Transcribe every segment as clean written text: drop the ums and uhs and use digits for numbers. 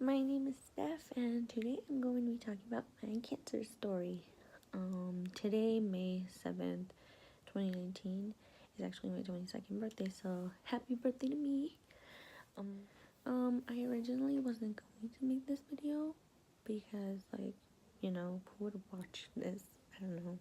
My name is Steph, and today I'm going to be talking about my cancer story. Today, May 7th, 2019, is actually my 22nd birthday, so happy birthday to me. I originally wasn't going to make this video because, who would watch this? I don't know.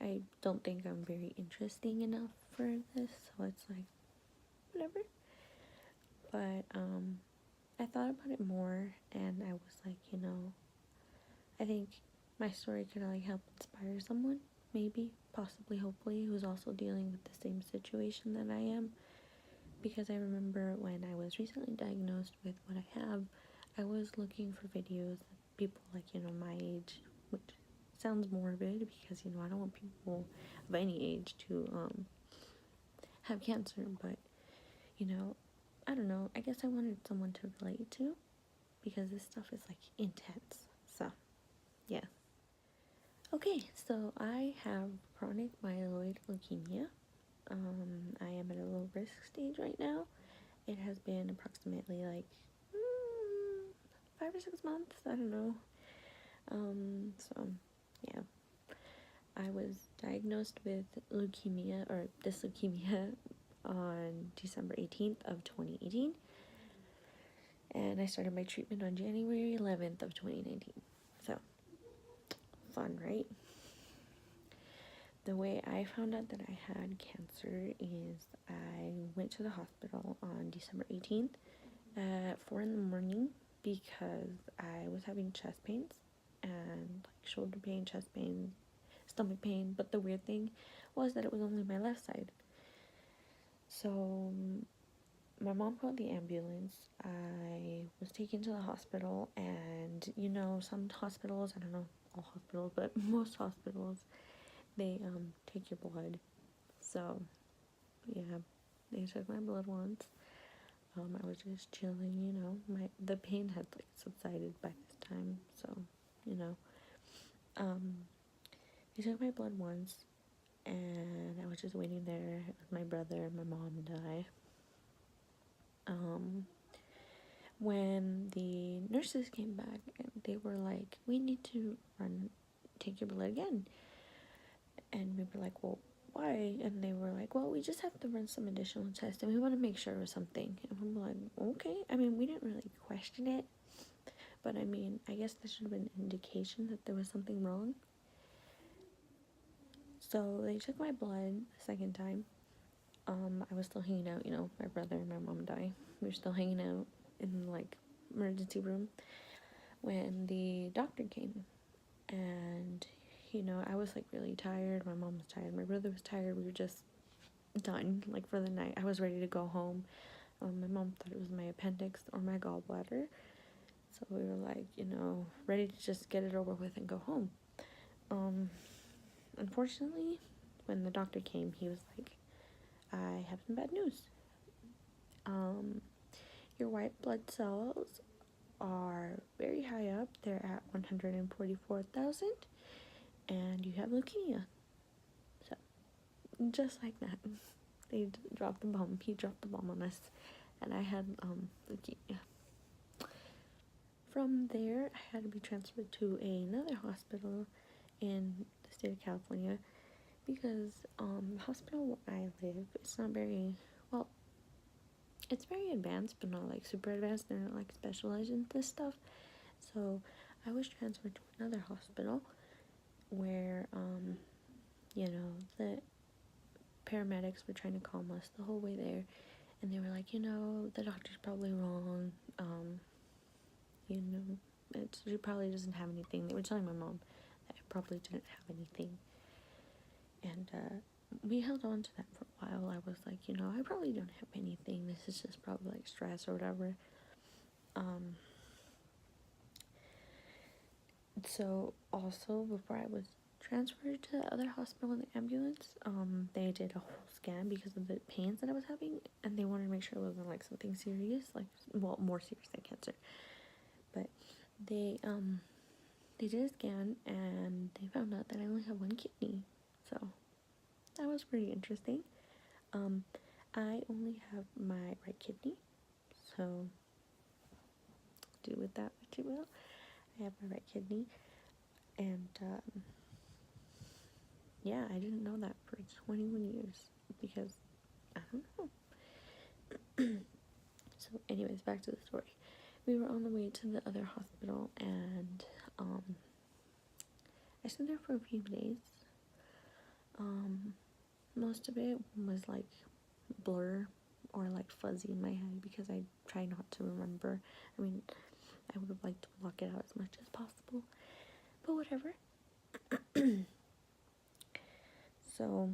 I don't think I'm very interesting enough for this, so it's whatever. But, I thought about it more, and I was like, I think my story could help inspire someone, maybe, possibly, hopefully, who's also dealing with the same situation that I am. Because I remember when I was recently diagnosed with what I have, I was looking for videos that people my age, which sounds morbid because I don't want people of any age to have cancer, but I don't know, I guess I wanted someone to relate to, because this stuff is intense. So yeah. Okay, so I have chronic myeloid leukemia. I am at a low risk stage right now. It has been approximately 5 or 6 months, I don't know. So yeah, I was diagnosed with leukemia, or this leukemia, on December 18th of 2018, and I started my treatment on January 11th of 2019. So fun, right? The way I found out that I had cancer is I went to the hospital on December 18th at 4 in the morning because I was having chest pains and shoulder pain, chest pain, stomach pain. But the weird thing was that it was only my left side. So my mom called the ambulance. I was taken to the hospital, and some hospitals, I don't know all hospitals, but most hospitals, they take your blood. So yeah, they took my blood once. I was just chilling, the pain had subsided by this time, so they took my blood once, and I was just waiting there with my brother, my mom, and I. When the nurses came back, they were like, "We need to take your blood again." And we were like, "Well, why?" And they were like, "Well, we just have to run some additional tests, and we want to make sure it was something." And we were like, "Okay." We didn't really question it, but I guess this should have been an indication that there was something wrong. So they took my blood the second time. I was still hanging out, my brother and my mom and I, we were still hanging out in emergency room when the doctor came. And I was really tired, my mom was tired, my brother was tired, we were just done for the night. I was ready to go home. My mom thought it was my appendix or my gallbladder, so we were ready to just get it over with and go home. Unfortunately, when the doctor came, he was like, "I have some bad news. Your white blood cells are very high up. They're at 144,000, and you have leukemia." So, just like that, they dropped the bomb. He dropped the bomb on us, and I had leukemia. From there, I had to be transferred to another hospital in the state of California, because the hospital where I live, it's not very well. It's very advanced, but not super advanced. They're not specialized in this stuff. So I was transferred to another hospital where the paramedics were trying to calm us the whole way there, and they were like, the doctor's probably wrong. She probably doesn't have anything. They were telling my mom that I probably didn't have anything, and we held on to that for a while. I was like, I probably don't have anything. This is just probably stress or whatever. So also, before I was transferred to the other hospital in the ambulance, they did a whole scan because of the pains that I was having, and they wanted to make sure it wasn't something serious, more serious than cancer. But they did a scan, and they found out that I only have one kidney. So that was pretty interesting. I only have my right kidney, so do with that, but you will. I have my right kidney, and yeah, I didn't know that for 21 years because I don't know. So, anyways, back to the story. We were on the way to the other hospital, and I stayed there for a few days. Most of it was like blur or like fuzzy in my head because I try not to remember. I mean, I would have liked to block it out as much as possible, but whatever. So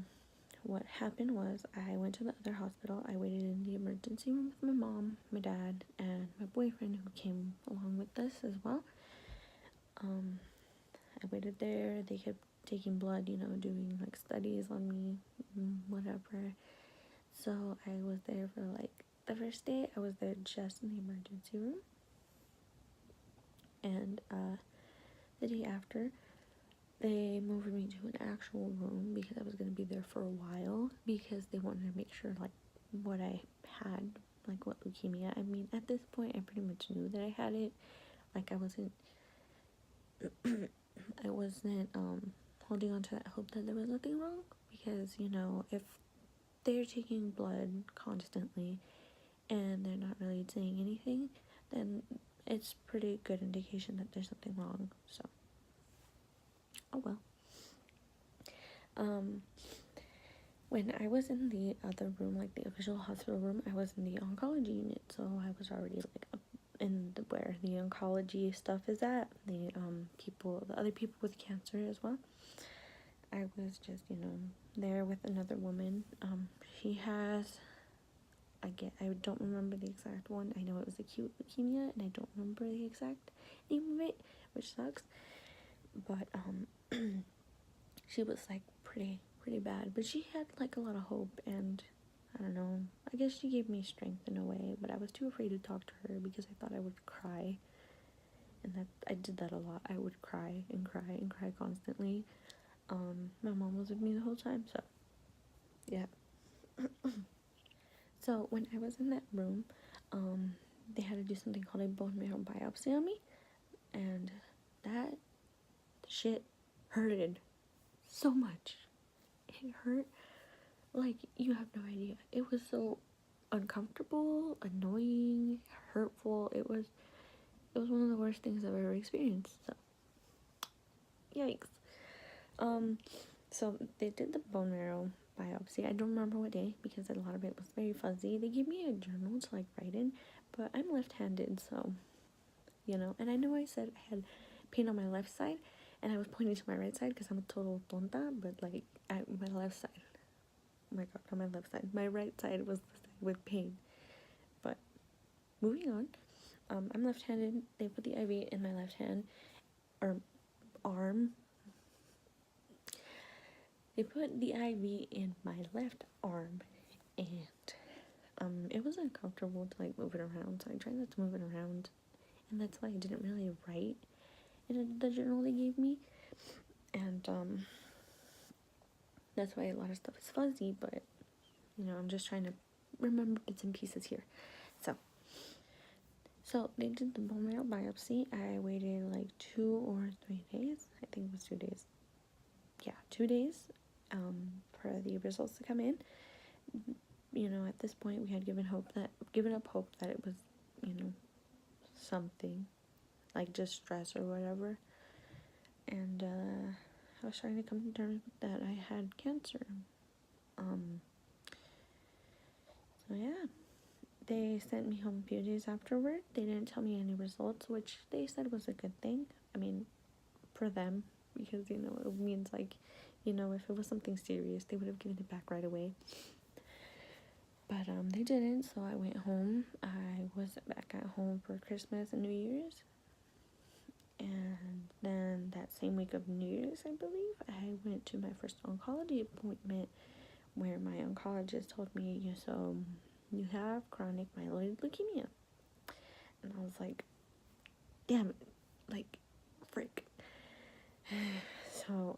what happened was I went to the other hospital. I waited in the emergency room with my mom, my dad, and my boyfriend who came along with us as well. I waited there. They kept taking blood, doing like studies on me, whatever. So I was there for like the first day. I was there just in the emergency room, and the day after, they moved me to an actual room because I was going to be there for a while because they wanted to make sure like what I had, like what leukemia. I mean, at this point, I pretty much knew that I had it. Like I wasn't holding on to that hope that there was nothing wrong because if they're taking blood constantly and they're not really saying anything, then it's pretty good indication that there's something wrong. So, oh well. When I was in the other room, like the official hospital room, I was in the oncology unit, so I was already like up in where the oncology stuff is at. The other people with cancer as well. I was just there with another woman. She has, I don't remember the exact one. I know it was acute leukemia, and I don't remember the exact name of it, which sucks. But she was like pretty bad, but she had like a lot of hope, and I don't know, I guess she gave me strength in a way, but I was too afraid to talk to her because I thought I would cry, and that I did that a lot. I would cry and cry and cry constantly. My mom was with me the whole time, so yeah. So when I was in that room, they had to do something called a bone marrow biopsy on me, and that shit hurted so much. It hurt like you have no idea. It was so uncomfortable, annoying, hurtful. It was one of the worst things I've ever experienced. So yikes. So they did the bone marrow biopsy. I don't remember what day because a lot of it was very fuzzy. They gave me a journal to like write in, but I'm left-handed, so and I know I said I had pain on my left side, and I was pointing to my right side because I'm a total tonta, but like my left side. Oh my god, on my left side. My right side was the side with pain. But moving on, I'm left-handed. They put the IV in my left hand or arm. They put the IV in my left arm, and it was uncomfortable to like move it around, so I tried not to move it around, and that's why I didn't really write in the journal they gave me, and that's why a lot of stuff is fuzzy, but I'm just trying to remember bits and pieces here. So they did the bone marrow biopsy. I waited like 2 or 3 days. I think it was 2 days. Yeah, 2 days for the results to come in. At this point we had given up hope that it was, something like just stress or whatever. And I was trying to come to terms with that I had cancer. So yeah. They sent me home a few days afterward. They didn't tell me any results, which they said was a good thing. I mean, for them, because, it means, like, if it was something serious, they would have given it back right away. But, they didn't, so I went home. I was back at home for Christmas and New Year's. And then that same week of New Year's, I believe, I went to my first oncology appointment where my oncologist told me, so you have chronic myeloid leukemia. And I was like, damn it, like, frick. So,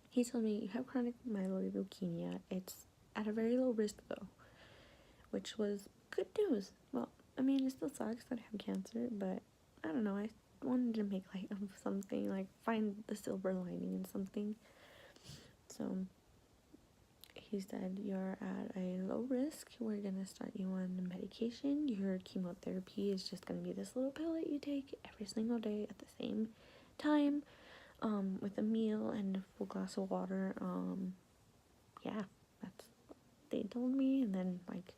he told me, you have chronic myeloid leukemia. It's at a very low risk, though, which was good news. Well, I mean, it still sucks that I have cancer, but I don't know, I wanted to make light of something, like find the silver lining in something. So he said, you're at a low risk, we're gonna start you on medication. Your chemotherapy is just gonna be this little pill that you take every single day at the same time, with a meal and a full glass of water. Yeah, that's what they told me. And then like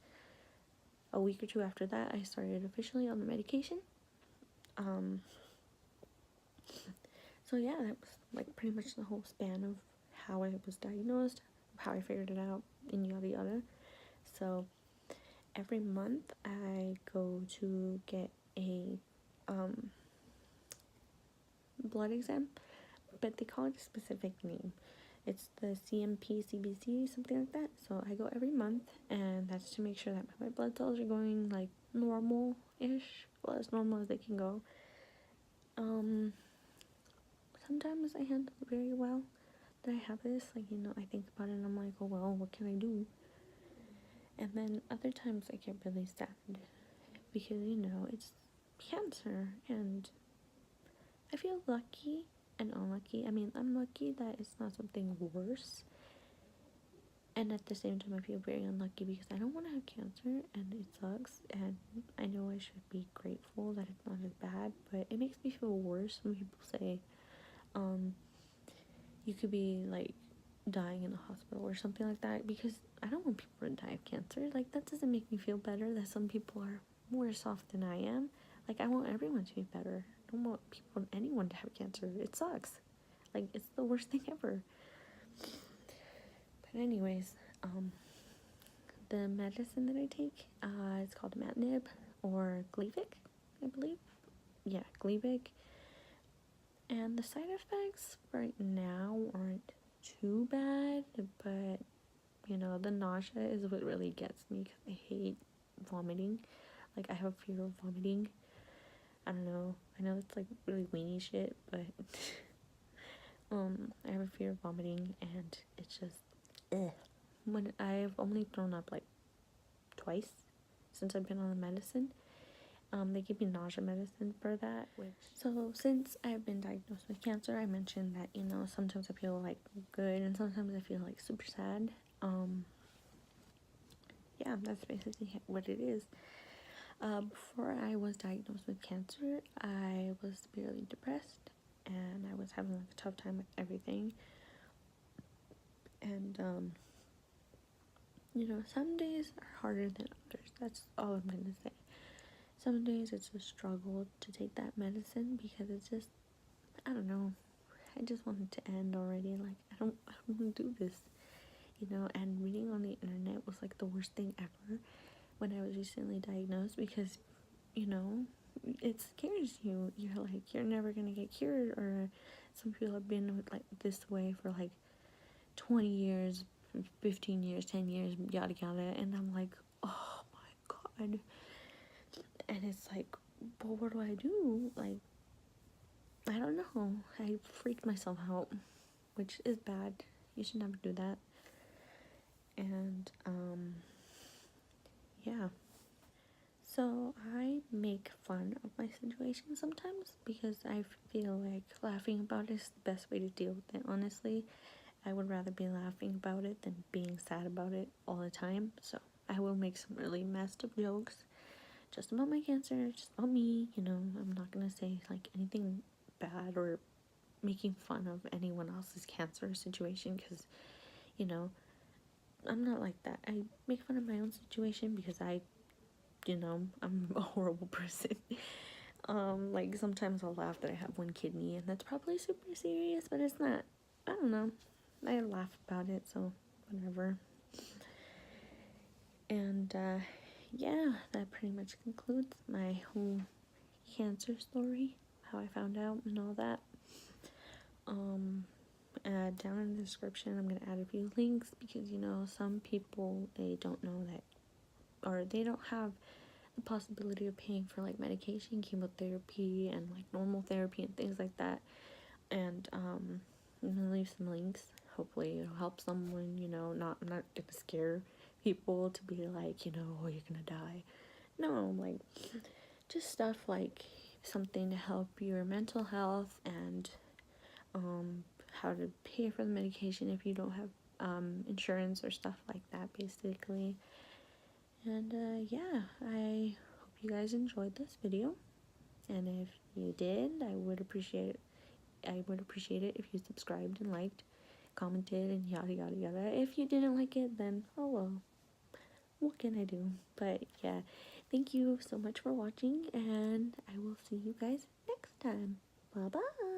a week or two after that, I started officially on the medication. So yeah, that was like pretty much the whole span of how I was diagnosed, how I figured it out, and yada yada. So every month I go to get a blood exam, but they call it a specific name. It's the CMP, CBC, something like that. So I go every month, and that's to make sure that my blood cells are going like normal-ish, well, as normal as they can go. Sometimes I handle it very well that I have this, like, you know, I think about it and I'm like, oh well, what can I do? And then other times I get really sad because, you know, it's cancer, and I feel lucky and unlucky. I mean, I'm lucky that it's not something worse, and at the same time I feel very unlucky because I don't want to have cancer and it sucks, and I know I should be grateful that it's not as bad, but it makes me feel worse when people say you could be like dying in the hospital or something like that, because I don't want people to die of cancer. Like, that doesn't make me feel better that some people are worse off than I am. Like, I want everyone to be better. I don't want anyone to have cancer. It sucks. Like, it's the worst thing ever. But anyways, the medicine that I take, it's called imatinib or Gleevec, I believe. Yeah, Gleevec. And the side effects right now aren't too bad, but, you know, the nausea is what really gets me because I hate vomiting. Like, I have fear of vomiting. I don't know. I know it's like really weenie shit, but I have a fear of vomiting, and it's just when I've only thrown up like twice since I've been on the medicine. They give me nausea medicine for that. So since I've been diagnosed with cancer, I mentioned that, you know, sometimes I feel like good and sometimes I feel like super sad. Yeah, that's basically what it is. Before I was diagnosed with cancer, I was severely depressed, and I was having like a tough time with everything. And you know, some days are harder than others. That's all I'm gonna say. Some days it's a struggle to take that medicine because it's just, I don't know, I just want it to end already. Like, I don't want to do this, you know. And reading on the internet was like the worst thing ever when I was recently diagnosed, because, you know, it scares you. You're like, you're never gonna get cured, or some people have been like this way for like 20 years, 15 years, 10 years, yada yada. And I'm like, oh my god. And it's like, well, what do I do? Like, I don't know. I freaked myself out, which is bad. You should never do that. And yeah. So I make fun of my situation sometimes because I feel like laughing about it is the best way to deal with it, honestly. I would rather be laughing about it than being sad about it all the time. So I will make some really messed up jokes just about my cancer, just about me, you know. I'm not gonna say like anything bad or making fun of anyone else's cancer situation, because, you know, I'm not like that. I make fun of my own situation because you know, I'm a horrible person. Like, sometimes I'll laugh that I have one kidney, and that's probably super serious, but it's not. I don't know. I laugh about it, so whatever. And, yeah, that pretty much concludes my whole cancer story, how I found out and all that. Down in the description, I'm going to add a few links because, you know, some people, they don't know that, or they don't have the possibility of paying for like medication, chemotherapy, and like normal therapy and things like that. And I'm gonna leave some links. Hopefully it'll help someone, you know. I'm not gonna scare people to be like, you know, oh, you're gonna die. No, like, just stuff like something to help your mental health, and how to pay for the medication if you don't have insurance or stuff like that, basically. And yeah, I hope you guys enjoyed this video, and if you did, I would appreciate it if you subscribed and liked, commented, and yada yada yada. If you didn't like it, then oh well, what can I do? But yeah, thank you so much for watching, and I will see you guys next time. Bye bye.